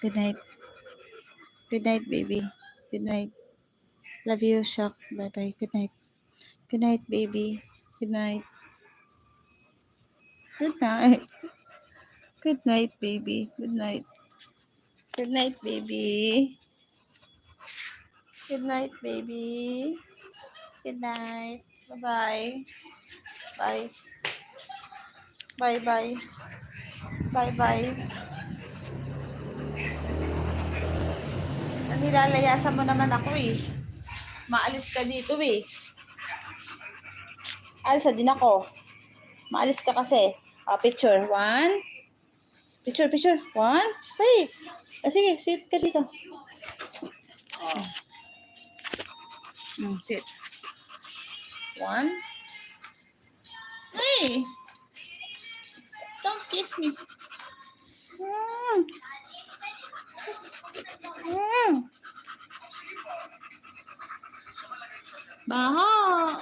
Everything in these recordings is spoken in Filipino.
Good night. Good night, baby. Good night. Love you, Shock. Bye-bye. Good night. Good night, baby. Good night. Good night. Good night, baby. Good night. Good night, baby. Good night, baby. Good night. Bye-bye. Bye. Bye-bye. Bye-bye. Nilalayasan mo naman ako eh. Maalis ka dito eh. Alisa din ako. Maalis ka kasi. Picture. One. Picture. One. Wait. Sige, sit ka dito. Sit. One. Hey. Don't kiss me. Baha.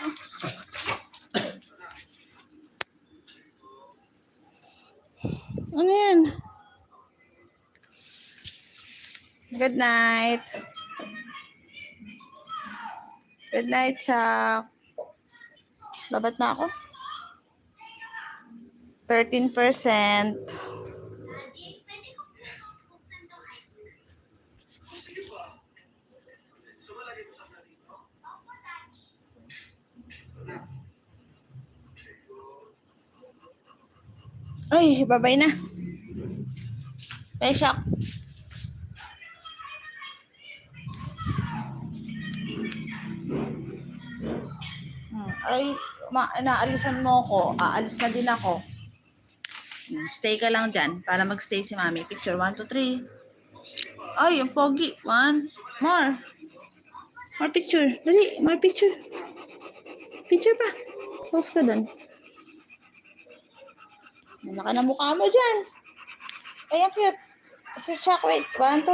Ano yan? Good night. Good night, Chuck. Babat na ako. 13%. Ay, babay na. Bye, Shock. Ay, naalisan mo ko. Aalis na din ako. Stay ka lang dyan para mag-stay si Mami. Picture 1, 2, 3. Ay, yung pogi. 1. More. More picture. Dali, more picture. Picture pa. Post ka dun. Naka na mukha mo dyan. Ay, ang cute. Si Chuck, wait. 1, 2, 3.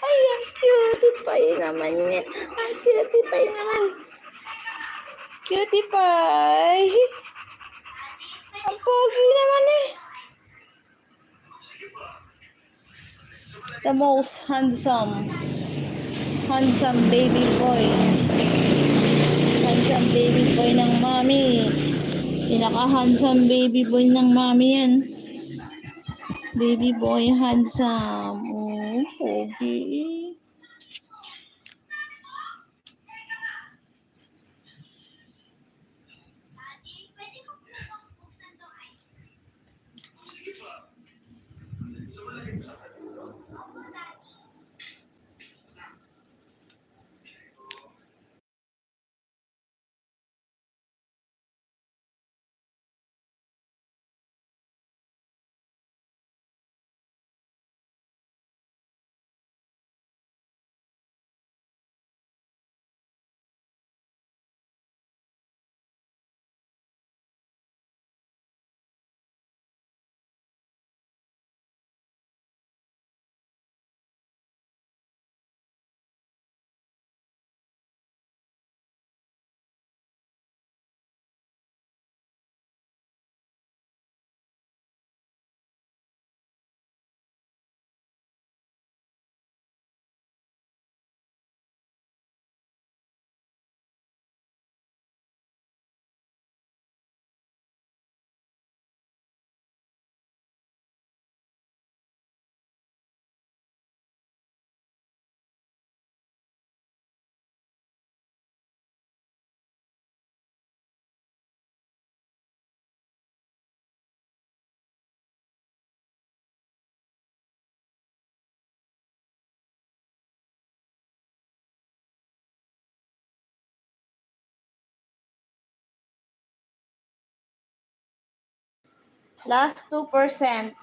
Ay, ang cutie pie naman niya. Ang cutie pie naman. Cutie pie. Ang pogi naman eh. The most handsome baby boy. Handsome baby boy ng Mami. Pinaka-handsome baby boy ng Mami yan. Baby boy handsome. Oh, pogi. Last 2%.